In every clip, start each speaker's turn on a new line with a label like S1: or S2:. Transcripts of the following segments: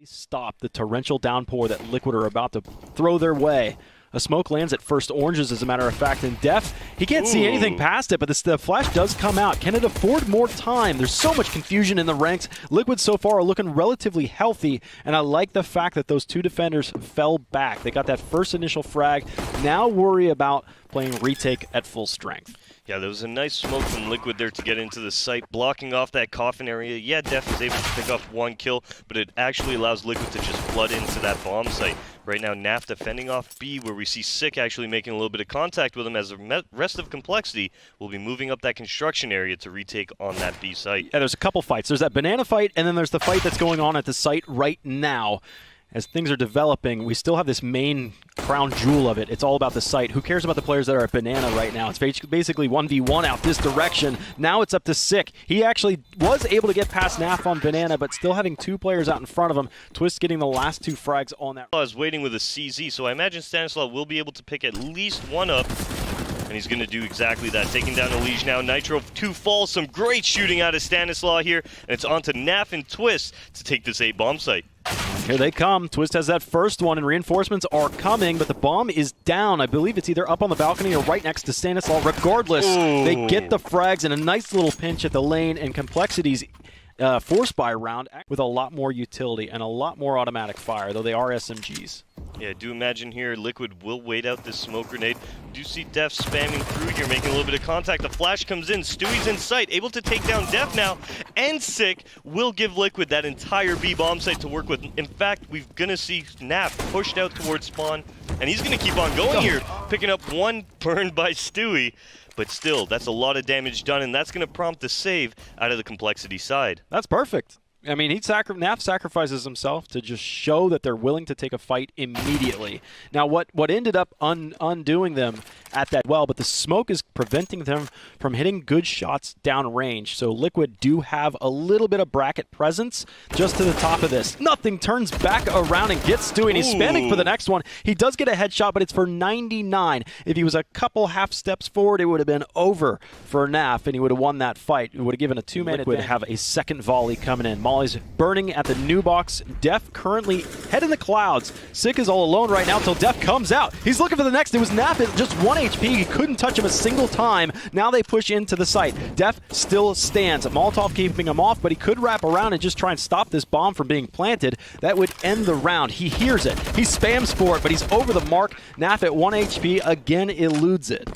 S1: Stop the torrential downpour that Liquid are about to throw their way. A smoke lands at first oranges, as a matter of fact, and Def, he can't see anything past it, but the flash does come out. Can it afford more time? There's so much confusion in the ranks. Liquid so far are looking relatively healthy, and I like the fact that those two defenders fell back. They got that first initial frag. Now worry about playing retake at full strength.
S2: Yeah, there was a nice smoke from Liquid there to get into the site, blocking off that coffin area. Yeah, Def is able to pick up one kill, but it actually allows Liquid to just flood into that bomb site. Right now, Naf defending off B, where we see Sick actually making a little bit of contact with him, as the rest of CompLexity will be moving up that construction area to retake on that B site.
S1: Yeah, there's a couple fights. There's that banana fight, and then there's the fight that's going on at the site right now. As things are developing, we still have this main crown jewel of it. It's all about the site. Who cares about the players that are at Banana right now? It's basically 1v1 out this direction. Now it's up to Sick. He actually was able to get past Naf on Banana, but still having two players out in front of him. Twist getting the last two frags on that.
S2: I was waiting with a CZ, so I imagine Stanislaw will be able to pick at least one up. And he's going to do exactly that, taking down Elige now. Nitro, 2 falls, some great shooting out of Stanislaw here. And it's on to Naf and Twist to take this A bomb site.
S1: Here they come. Twist has that first one, and reinforcements are coming, but the bomb is down. I believe it's either up on the balcony or right next to Stanislaw. Regardless, they get the frags and a nice little pinch at the lane, and CompLexity's force buy round with a lot more utility and a lot more automatic fire, though they are SMGs.
S2: Yeah, do imagine here Liquid will wait out this smoke grenade. Do see Def spamming through here, making a little bit of contact. The flash comes in, Stewie's in sight, able to take down Def now, and Sick will give Liquid that entire B bomb site to work with. In fact, we're gonna see Naf pushed out towards spawn, and he's gonna keep on going here, picking up one burn by Stewie. But still, that's a lot of damage done, and that's gonna prompt the save out of the CompLexity side.
S1: That's perfect. I mean, Naf sacrifices himself to just show that they're willing to take a fight immediately. Now, what ended up undoing them at that well, but the smoke is preventing them from hitting good shots downrange. So Liquid do have a little bit of bracket presence just to the top of this. Nothing, turns back around and gets Stewie, and he's spamming for the next one. He does get a headshot, but it's for 99. If he was a couple half steps forward, it would have been over for Naf, and he would have won that fight. It would have given a 2-man Liquid have a second volley coming in. Molly's burning at the new box. Def currently head in the clouds. Sick is all alone right now until Def comes out. He's looking for the next. It was Naf at just 1 HP. He couldn't touch him a single time. Now they push into the site. Def still stands. Molotov keeping him off, but he could wrap around and just try and stop this bomb from being planted. That would end the round. He hears it. He spams for it, but he's over the mark. Naf at 1 HP again eludes it.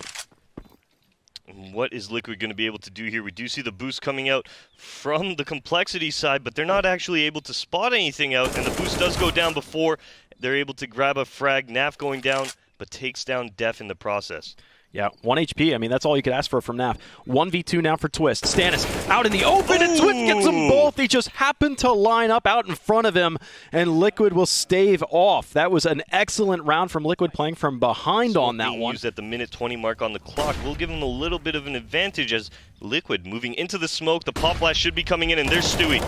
S2: What is Liquid going to be able to do here? We do see the boost coming out from the CompLexity side, but they're not actually able to spot anything out, and the boost does go down before they're able to grab a frag. Naf going down, but takes down Def in the process.
S1: Yeah, 1 HP. I mean, that's all you could ask for from Naf. 1v2 now for Twist. Stannis out in the open, and Twist gets them both. He just happened to line up out in front of him, and Liquid will stave off. That was an excellent round from Liquid, playing from behind on that one.
S2: Used at the minute 20 mark on the clock. We'll give him a little bit of an advantage as Liquid moving into the smoke. The pop flash should be coming in, and there's Stewie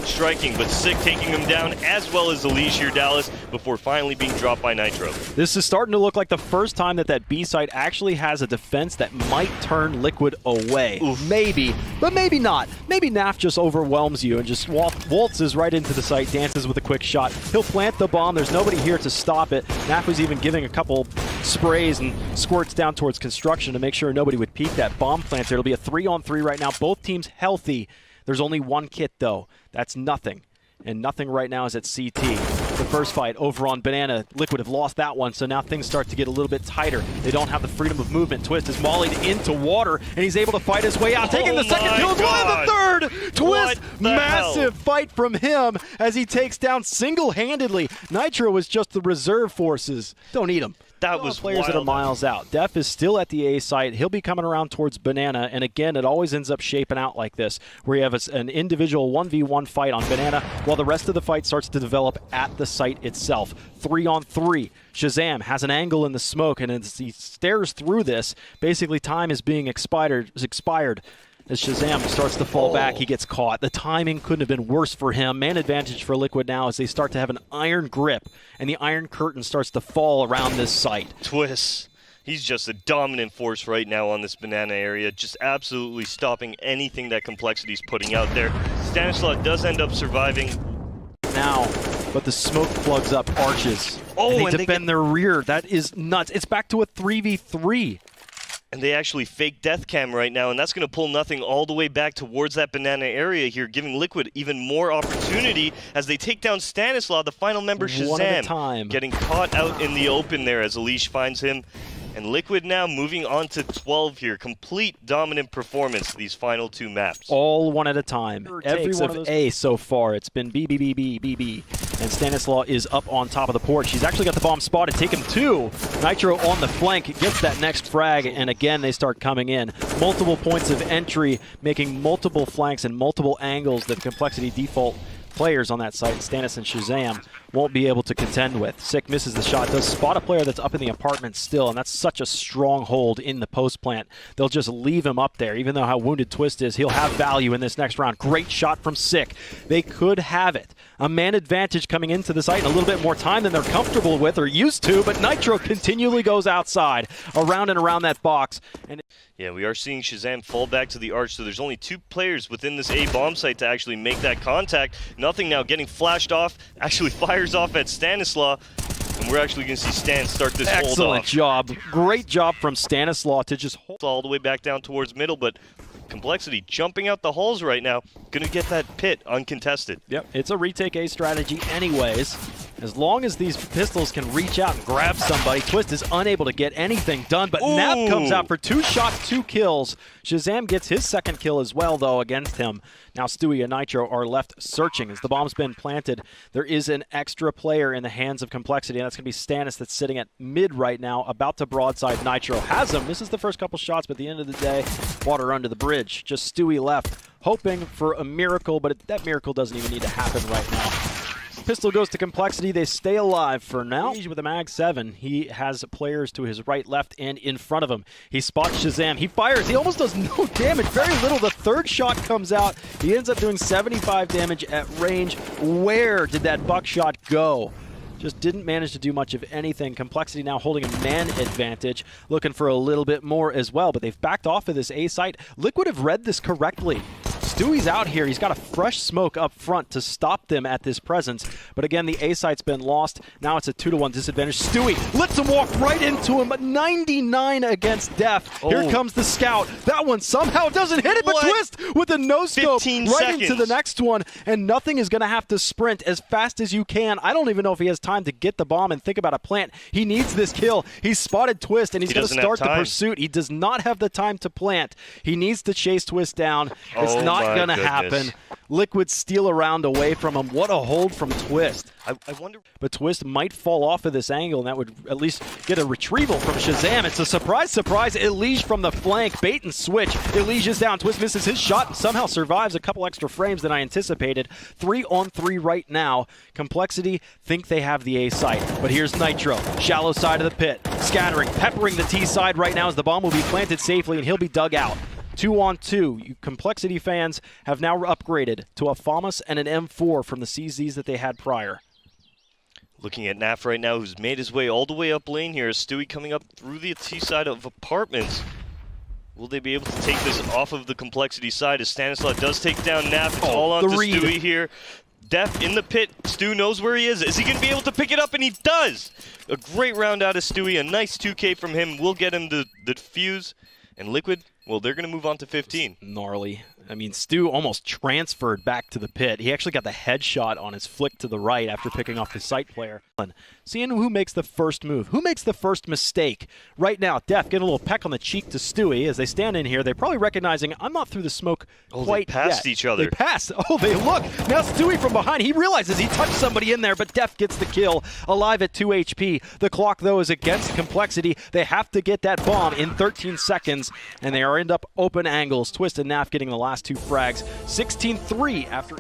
S2: striking, but Sick taking him down, as well as Elige here, Dallas, before finally being dropped by Nitro.
S1: This is starting to look like the first time that B site actually has a defense that might turn Liquid away. Maybe, but maybe not. Maybe Naf just overwhelms you and just waltzes right into the site, dances with a quick shot. He'll plant the bomb. There's nobody here to stop it. Naf was even giving a couple sprays and squirts down towards construction to make sure nobody would peek that bomb planter. It'll be a 3-on-3 right now. Both teams healthy. There's only one kit, though. That's nothing. And nothing right now is at CT. The first fight over on Banana, Liquid have lost that one, so now things start to get a little bit tighter. They don't have the freedom of movement. Twist is mollied into water, and he's able to fight his way out, taking the second kill as well, and the third! Twist, massive fight from him as he takes down single-handedly. Nitro was just the reserve forces. Don't need him.
S2: That was
S1: players that are miles out. Def is still at the A site. He'll be coming around towards Banana, and again, it always ends up shaping out like this, where you have an individual 1v1 fight on Banana, while the rest of the fight starts to develop at the site itself. 3-on-3. Shazam has an angle in the smoke, and as he stares through this, basically time is being expired. As Shazam starts to fall back, he gets caught. The timing couldn't have been worse for him. Man advantage for Liquid now as they start to have an iron grip, and the iron curtain starts to fall around this site.
S2: Twist, he's just a dominant force right now on this Banana area, just absolutely stopping anything that CompLexity's putting out there. Stanislaw does end up surviving.
S1: Now, but the smoke plugs up arches.
S2: Oh,
S1: and they defend their rear. That is nuts. It's back to a 3v3.
S2: And they actually fake death cam right now, and that's going to pull nothing all the way back towards that banana area here, giving Liquid even more opportunity as they take down Stanislaw, the final member Shazam.
S1: One at a time.
S2: Getting caught out in the open there as Elish finds him. And Liquid now moving on to 12 here. Complete dominant performance these final two maps.
S1: All one at a time. Every
S2: takes
S1: one of A so far. It's been B, B, B, B, B, B. And Stanislaw is up on top of the porch. He's actually got the bomb spotted. Take him two. Nitro on the flank gets that next frag, and again they start coming in. Multiple points of entry, making multiple flanks and multiple angles that CompLexity default players on that site, Stannis and Shazam, won't be able to contend with. Sick misses the shot, does spot a player that's up in the apartment still, and that's such a stronghold in the post plant. They'll just leave him up there. Even though how wounded Twist is, he'll have value in this next round. Great shot from Sick. They could have it. A man advantage coming into the site and a little bit more time than they're comfortable with or used to, but Nitro continually goes outside, around and around that box. And
S2: yeah, we are seeing Shazam fall back to the arch, so there's only two players within this A bomb site to actually make that contact. Nothing now getting flashed off, actually fires off at Stanislaw, and we're actually going to see Stan start this hold off.
S1: Excellent job. Great job from Stanislaw to just hold
S2: all the way back down towards middle, but CompLexity jumping out the halls right now, going to get that pit uncontested.
S1: Yep, it's a retake A strategy anyways. As long as these pistols can reach out and grab somebody, Twist is unable to get anything done, but Nap comes out for 2 shots, 2 kills. Shazam gets his second kill as well, though, against him. Now Stewie and Nitro are left searching. As the bomb's been planted, there is an extra player in the hands of CompLexity, and that's going to be Stannis that's sitting at mid right now, about to broadside Nitro. Has him. Misses the first couple shots, but at the end of the day, water under the bridge. Just Stewie left, hoping for a miracle, but that miracle doesn't even need to happen right now. Pistol goes to CompLexity. They stay alive for now. With a Mag 7, he has players to his right, left, and in front of him. He spots Shazam. He fires. He almost does no damage. Very little. The third shot comes out. He ends up doing 75 damage at range. Where did that buckshot go? Just didn't manage to do much of anything. CompLexity now holding a man advantage, looking for a little bit more as well, but they've backed off of this A site. Liquid have read this correctly. Stewie's out here. He's got a fresh smoke up front to stop them at this presence. But again, the A site's been lost. Now it's a 2-to-1 disadvantage. Stewie lets him walk right into him, but 99 against Def. Here comes the scout. That one somehow doesn't hit it, but Twist with a no-scope right into the next one. And nothing is going to have to sprint as fast as you can. I don't even know if he has time to get the bomb and think about a plant. He needs this kill. He's spotted Twist, and he's going to start the pursuit. He does not have the time to plant. He needs to chase Twist down. It's not going to happen. Liquid steal around away from him. What a hold from Twist.
S2: I wonder.
S1: But Twist might fall off of this angle, and that would at least get a retrieval from Shazam. It's a surprise, surprise. Elish from the flank. Bait and switch. Elish is down. Twist misses his shot and somehow survives a couple extra frames than I anticipated. 3-on-3 right now. CompLexity think they have the A site. But here's Nitro. Shallow side of the pit. Scattering, peppering the T side right now as the bomb will be planted safely and he'll be dug out. 2-on-2. You CompLexity fans have now upgraded to a FAMAS and an M4 from the CZs that they had prior.
S2: Looking at Naf right now, who's made his way all the way up lane here. Stewie coming up through the T side of apartments. Will they be able to take this off of the CompLexity side as Stanislaw does take down Naf? It's all on to Stewie here. Def in the pit. Stu knows where he is. Is he going to be able to pick it up? And he does! A great round out of Stewie. A nice 2K from him. Will get him the defuse. And Liquid, well, they're going to move on to 15.
S1: Gnarly. I mean, Stu almost transferred back to the pit. He actually got the headshot on his flick to the right after picking off the site player. Seeing who makes the first move. Who makes the first mistake? Right now, Def getting a little peck on the cheek to Stewie as they stand in here. They're probably recognizing, I'm not through the smoke quite
S2: they passed
S1: yet.
S2: each other.
S1: They passed. Oh, they look. Now Stewie from behind. He realizes he touched somebody in there, but Def gets the kill. Alive at 2 HP. The clock, though, is against CompLexity. They have to get that bomb in 13 seconds, and they are end up open angles. Twist and Naf getting the last 2 frags. 16-3 after